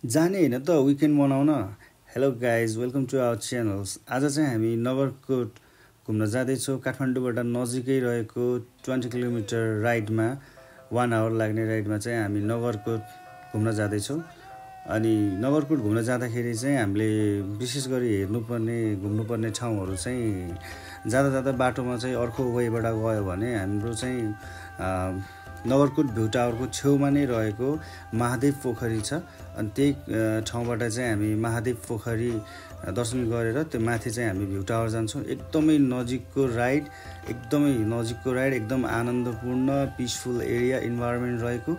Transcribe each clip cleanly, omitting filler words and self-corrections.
जाने हैन त विकेन्ड बनाउन। Hello guys, welcome to our channels. आज चाहिँ हामी नगरकोट घुम्न जाँदैछौँ। काठमाडौँबाट नजिकै रहेको 20 किलोमिटर राइडमा 1 आवर लाग्ने राइडमा चाहिँ हामी नगरकोट घुम्न जाँदैछौँ। अनि नगरकोट घुम्न जाँदाखेरि चाहिँ हामीले विशेष गरी घुम्नुपर्ने ठाउँहरू चाहिँ जाँदा बाटोमा चाहिँ अर्को वेबाट गयो भने हाम्रो चाहिँ नगरकोट भ्यू टावरको छेउमा नै रहेको महादेव पोखरी छ। अनि त्यही ठाउँबाट चाहिँ हामी महादेव पोखरी दर्शन गरेर त्यो माथि चाहिँ हामी भ्यू टावर जान्छौँ। एकदमै नजिकको राइड, एकदम आनन्दपूर्ण पिसफुल एरिया इन्भाइरोमेन्ट रहेको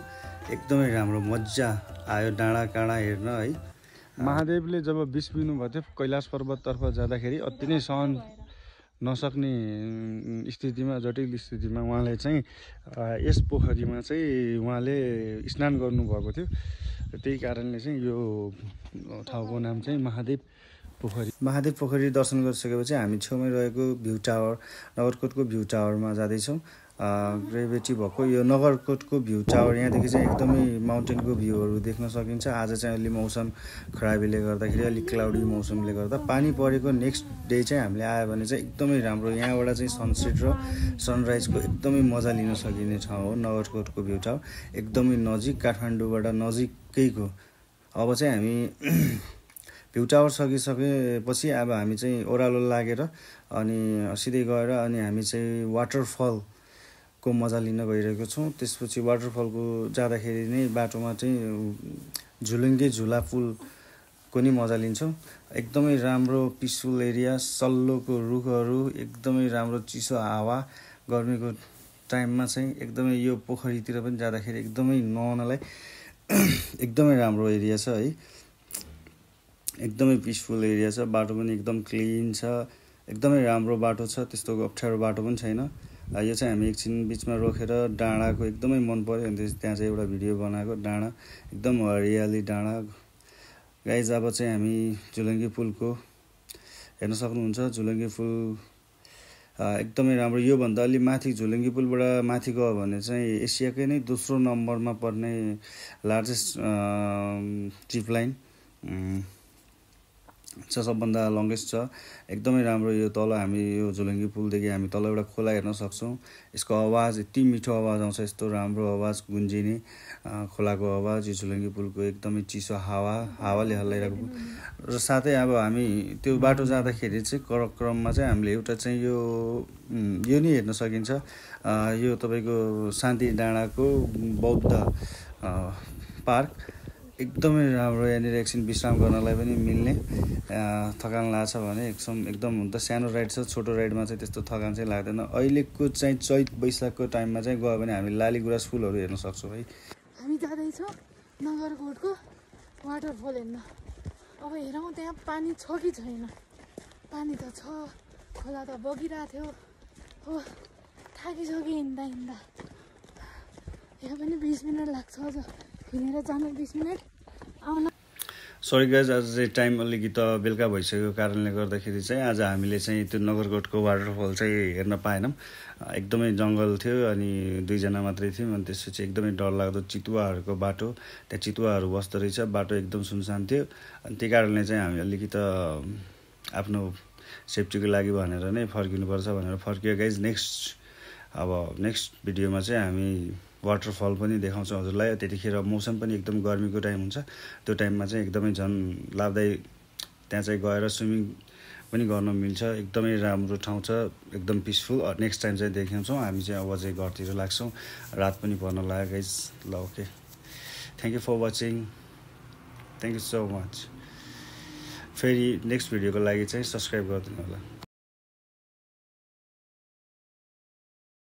एकदमै राम्रो मजा आयो डाँडा काँडा हेर्न है। महादेवले जब बिस्बिनु भयो थियो कैलाश पर्वततर्फ जाँदाखेरि अति नै सहन नसक्ने स्थितिमा, जटिल स्थितिमा उहाँले चाहिँ यस पोखरीमा चाहिँ उहाँले स्नान गर्नुभएको थियो। त्यही कारणले चाहिँ यो ठाउँको नाम चाहिँ महादेव पोखरी दर्शन गरिसकेपछि हामी छेउमै रहेको भ्यू टावर, नगरकोटको भ्यू टावरमा जाँदैछौँ। ग्रेभिटी भएको यो नगरकोटको भ्यू टावर, यहाँदेखि चाहिँ एकदमै माउन्टेनको भ्यूहरू देख्न सकिन्छ। आज चाहिँ अलि मौसम खराबीले गर्दाखेरि, अलिक क्लाउडी मौसमले गर्दा पानी परेको नेक्स्ट डे चाहिँ हामीले आयो भने चाहिँ एकदमै राम्रो, यहाँबाट चाहिँ सनसेट र सनराइजको एकदमै मजा लिन सकिने ठाउँ हो नगरकोटको भ्यू टावर। एकदमै नजिक, काठमाडौँबाट नजिकैको। अब चाहिँ हामी भ्यू टावर सकिसकेपछि अब हामी चाहिँ ओह्रालो लागेर अनि सिधै गएर अनि हामी चाहिँ वाटरफलको मजा लिन गइरहेको छौँ। त्यसपछि वाटरफलको जाँदाखेरि नै बाटोमा चाहिँ झुलुङ्गे झुला पुलको नि मजा लिन्छौँ। एकदमै राम्रो पिसफुल एरिया, सल्लोको रुखहरू, एकदमै राम्रो चिसो हावा। गर्मीको टाइममा चाहिँ एकदमै यो पोखरीतिर पनि जाँदाखेरि एकदमै नुहाउनलाई एकदमै राम्रो एरिया छ है। एकदमै पिसफुल एरिया छ, बाटो पनि एकदम क्लिन छ, एकदमै राम्रो बाटो छ, त्यस्तो अप्ठ्यारो बाटो पनि छैन। यो चाहिँ हामी एकछिन बिचमा रोकेर डाँडाको एकदमै मन पऱ्यो अनि त्यहाँ चाहिँ एउटा भिडियो बनाएको। डाँडा एकदम हरियाली डाँडा। गाइज अब चाहिँ हामी झुलुङ्गे पुलको हेर्न सक्नुहुन्छ। झुलुङ्गे पुल एकदमै राम्रो। योभन्दा अलि माथि झुलुङ्गे पुलबाट माथि गयो भने चाहिँ एसियाकै नै दोस्रो नम्बरमा पर्ने लार्जेस्ट जिप लाइन छ, सबभन्दा लङ्गेस्ट छ। एकदमै राम्रो। यो तल हामी यो झुलुङ्गे पुलदेखि हामी तल एउटा खोला हेर्न सक्छौँ। यसको आवाज यति मिठो आवाज आउँछ, यस्तो राम्रो आवाज गुन्जिने खोलाको आवाज। यो झुलुङ्गे पुलको एकदमै चिसो हावाले हल्लाइरहेको। र साथै अब हामी त्यो बाटो जाँदाखेरि चाहिँ क्रममा चाहिँ हामीले एउटा चाहिँ यो नि हेर्न सकिन्छ। यो तपाईँको शान्ति डाँडाको बौद्ध पार्क एकदमै राम्रो। यहाँनिर एकछिन विश्राम गर्नलाई पनि मिल्ने। थकान लाग्छ भने एकदम हुन त सानो राइड छ, छोटो राइडमा चाहिँ त्यस्तो थकान चाहिँ लाग्दैन। अहिलेको चाहिँ चैत वैशाखको टाइममा चाहिँ गयो भने हामी लाली गुराँस फुलहरू हेर्न सक्छौँ है। हामी जाँदैछौँ नगरकोटको वाटरफल हेर्न। अब हेरौँ त्यहाँ पानी छ कि छैन। पानी त छ, खोला त बगिरहेको थियो हो। थाकिसक्यो हिँड्दा यहाँ पनि 20 मिनट लाग्छ अझ हिँडेर जानु, 20 मिनट आउन। सरी गाइज, आज चाहिँ टाइम अलिकति बेलुका भइसकेको कारणले गर्दाखेरि चाहिँ आज हामीले चाहिँ त्यो नगरकोटको वाटरफल चाहिँ हेर्न पाएनौँ। एकदमै जङ्गल थियो अनि 2 जना मात्रै थियौँ। अनि त्यसपछि एकदमै डरलाग्दो चितुवाहरूको बाटो, त्यहाँ चितुवाहरू बस्दो रहेछ, बाटो एकदम सुनसान थियो। अनि त्यही कारणले चाहिँ हामी अलिकति आफ्नो सेफ्टीको लागि भनेर नै फर्किनुपर्छ भनेर फर्कियो गाइज। नेक्स्ट भिडियोमा चाहिँ हामी वाटरफल पनि देखाउँछौँ हजुरलाई। त्यतिखेर मौसम पनि एकदम गर्मीको टाइम हुन्छ, त्यो टाइममा चाहिँ एकदमै झन् लाभदायी। त्यहाँ चाहिँ गएर स्विमिङ पनि गर्न मिल्छ, एकदमै राम्रो ठाउँ छ, एकदम पिसफुल। नेक्स्ट टाइम चाहिँ देखाउँछौँ। हामी चाहिँ अब चाहिँ घरतिर लाग्छौँ, रात पनि पर्न लाग्यो गाइज। ल okay, thank you for watching, thank you so much. फेरि नेक्स्ट भिडियोको लागि चाहिँ सब्सक्राइब गरिदिनु होला।